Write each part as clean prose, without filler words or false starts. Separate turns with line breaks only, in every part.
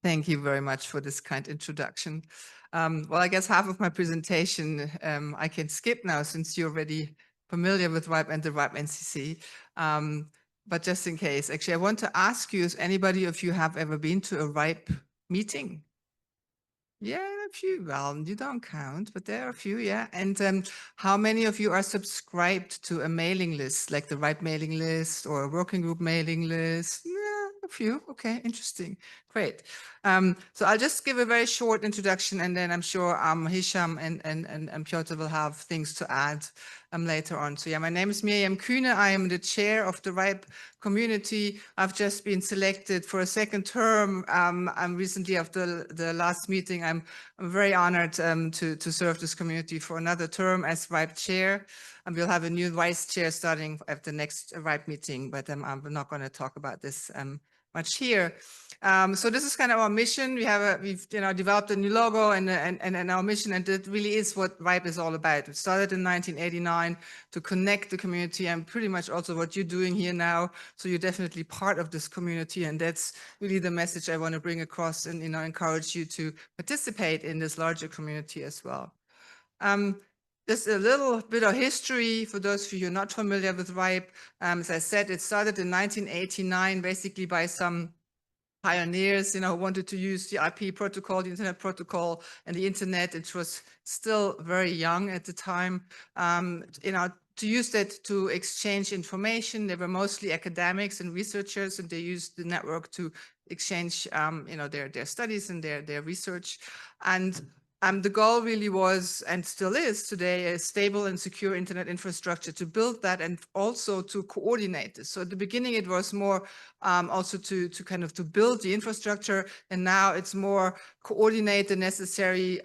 Thank you very much for this kind introduction. Well, I guess half of my presentation I can skip now since you're already familiar with RIPE and the RIPE NCC. But just in case, actually, I want to ask you, if anybody of you have ever been to a RIPE meeting? Yeah, a few. Well, you don't count, but there are a few, yeah. And how many of you are subscribed to a mailing list, like the RIPE mailing list or a working group mailing list? Yeah, a few. Okay, interesting. Great. So I'll just give a very short introduction, and then I'm sure Hisham and Piotr will have things to add later on. So yeah, my name is Mirjam Kühne. I am the chair of the RIPE community. I've just been selected for a second term. I'm recently, after the last meeting, I'm very honored to serve this community for another term as RIPE chair. And we'll have a new vice chair starting at the next RIPE meeting, but I'm not going to talk about this much here. So this is kind of our mission. We've developed a new logo and our mission, and it really is what RIPE is all about. It started in 1989 to connect the community, and pretty much also what you're doing here now. So you're definitely part of this community, and that's really the message I want to bring across, and encourage you to participate in this larger community as well. Just a little bit of history for those of you who are not familiar with RIPE. As I said, it started in 1989, basically by some pioneers, who wanted to use the IP protocol, the internet protocol, and the internet. It was still very young at the time. To use that to exchange information. They were mostly academics and researchers, and they used the network to exchange, their studies and their research. And the goal really was, and still is today, a stable and secure internet infrastructure to build that, and also to coordinate this. So at the beginning, it was more also to build the infrastructure, and now it's more coordinate the necessary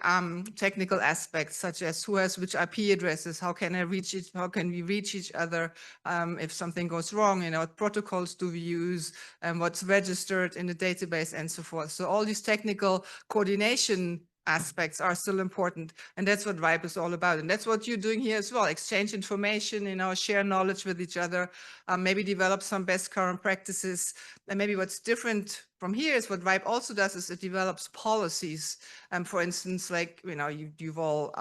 technical aspects, such as who has which IP addresses, how can we reach each other if something goes wrong, what protocols do we use, and what's registered in the database, and so forth. So all these technical coordination aspects are still important, and that's what RIPE is all about, and that's what you're doing here as well. Exchange information, share knowledge with each other, maybe develop some best current practices. And maybe what's different from here is what RIPE also does is it develops policies. For instance, like you've all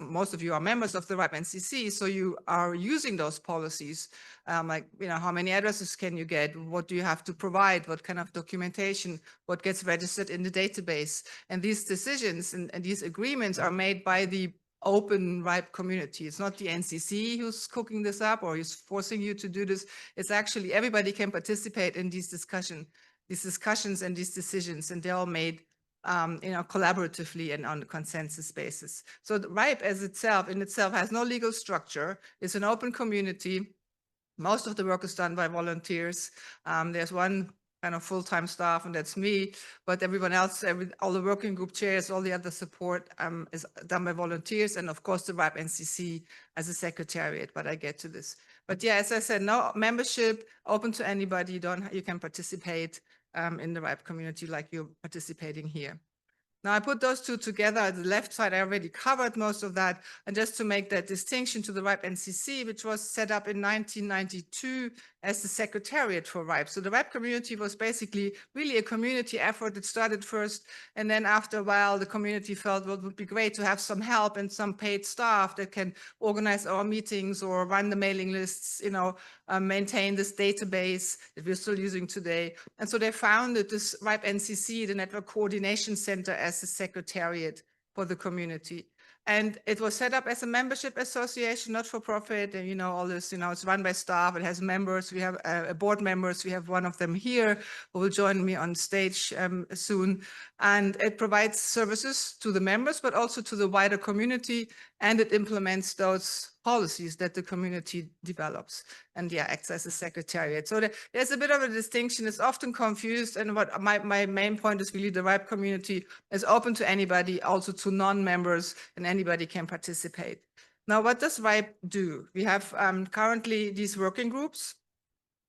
most of you are members of the RIPE NCC, so you are using those policies. Like how many addresses can you get? What do you have to provide? What kind of documentation? What gets registered in the database? And these decisions and these agreements are made by the open RIPE community. It's not the NCC who's cooking this up or is forcing you to do this. It's actually everybody can participate in these discussions and these decisions, and they're all made collaboratively and on a consensus basis. So the RIPE in itself has no legal structure. It's an open community. Most of the work is done by volunteers. There's one kind of full-time staff, and that's me, but everyone else, all the working group chairs, all the other support is done by volunteers, and of course the RIPE NCC as a secretariat, but I get to this. But yeah, as I said, no membership, open to anybody. You can participate in the RIPE community like you're participating here. Now I put those two together. At the left side, I already covered most of that. And just to make that distinction to the RIPE NCC, which was set up in 1992 as the secretariat for RIPE. So the RIPE community was basically really a community effort that started first. And then after a while, the community felt, well, it would be great to have some help and some paid staff that can organize our meetings or run the mailing lists, maintain this database that we're still using today. And so they founded this RIPE NCC, the Network Coordination Center, as the secretariat for the community. And it was set up as a membership association, not for profit. And, all this, it's run by staff. It has members. We have board members. We have one of them here who will join me on stage soon. And it provides services to the members, but also to the wider community. And it implements those policies that the community develops, and acts as a secretariat. So there's a bit of a distinction. It's often confused, and what my main point is really the RIPE community is open to anybody, also to non-members, and anybody can participate. Now, what does RIPE do? We have currently these working groups.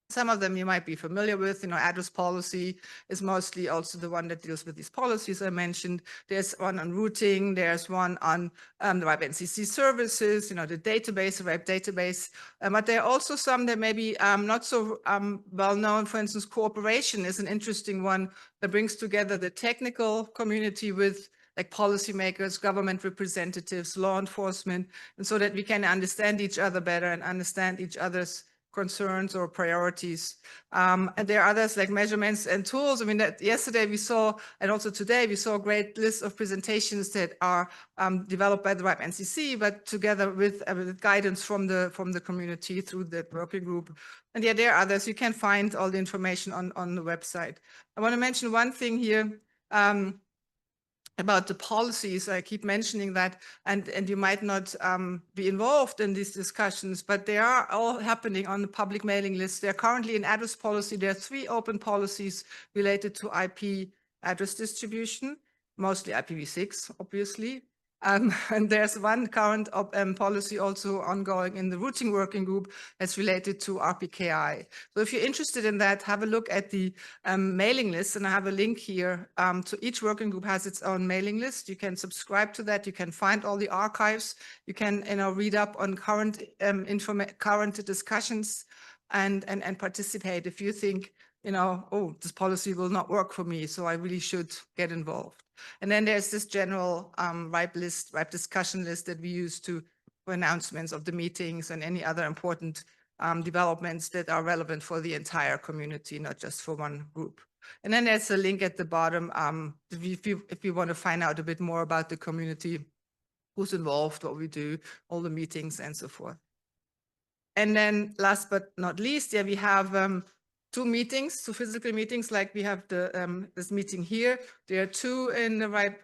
Some of them you might be familiar with, address policy is mostly also the one that deals with these policies I mentioned. There's one on routing, there's one on the RIPE NCC services, the database, the RIPE database. But there are also some that maybe not so well known. For instance, cooperation is an interesting one that brings together the technical community with like policymakers, government representatives, law enforcement, and so that we can understand each other better and understand each other's concerns or priorities. And there are others like measurements and tools. I mean, that yesterday we saw, and also today we saw a great list of presentations that are developed by the RIPE NCC, but together with guidance from the community through the working group. And yeah, there are others. You can find all the information on the website. I want to mention one thing here. About the policies, I keep mentioning that, and you might not be involved in these discussions, but they are all happening on the public mailing list. They're currently in address policy. There are 3 open policies related to IP address distribution, mostly IPv6, obviously. And there's one current policy also ongoing in the routing working group that's related to RPKI. So if you're interested in that, have a look at the mailing list, and I have a link here. So each working group has its own mailing list. You can subscribe to that. You can find all the archives. You can read up on current current discussions and participate if you think, oh, this policy will not work for me, so I really should get involved. And then there's this general RIPE discussion list that we use for announcements of the meetings and any other important developments that are relevant for the entire community, not just for one group. And then there's a link at the bottom if you want to find out a bit more about the community, who's involved, what we do, all the meetings and so forth. And then last but not least, we have 2 meetings, 2 physical meetings, like we have this meeting here. There are 2 in the RIPE,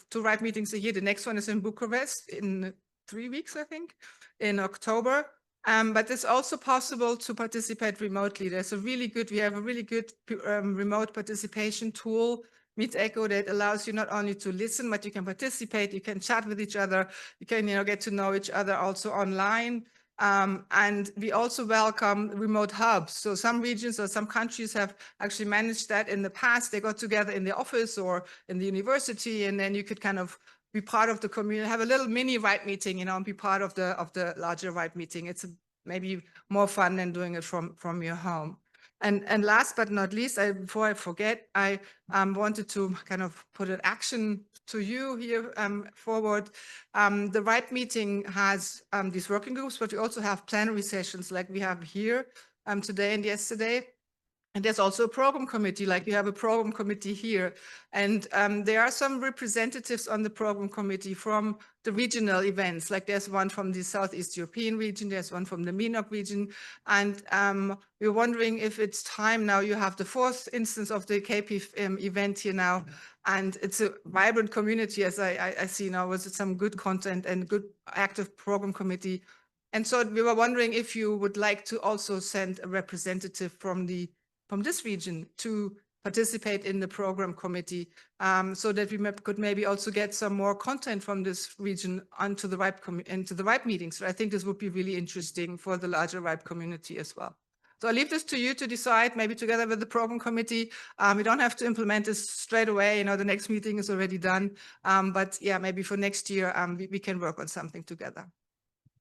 2 RIPE meetings a year. The next one is in Bucharest in 3 weeks, I think, in October. But it's also possible to participate remotely. We have a really good remote participation tool, Meet Echo, that allows you not only to listen, but you can participate, you can chat with each other, you can get to know each other also online. And we also welcome remote hubs. So some regions or some countries have actually managed that in the past. They got together in the office or in the university, and then you could kind of be part of the community, have a little mini RIPE meeting, and be part of the larger RIPE meeting. It's maybe more fun than doing it from your home. And last but not least, before I forget, I wanted to kind of put an action to you here forward. The RIPE meeting has these working groups, but we also have plenary sessions like we have here today and yesterday. And there's also a program committee, like you have a program committee here. And there are some representatives on the program committee from the regional events, like there's one from the Southeast European region, there's one from the MENOC region. And we're wondering if it's time now. You have the 4th instance of the CAPIF event here now. And it's a vibrant community, as I see now, with some good content and good active program committee. And so we were wondering if you would like to also send a representative from this region to participate in the program committee, so that we could maybe also get some more content from this region onto the RIPE meetings. So I think this would be really interesting for the larger RIPE community as well. So I leave this to you to decide, maybe together with the program committee. We don't have to implement this straight away. The next meeting is already done. But yeah, maybe for next year, we can work on something together.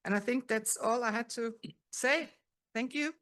And I think that's all I had to say. Thank you.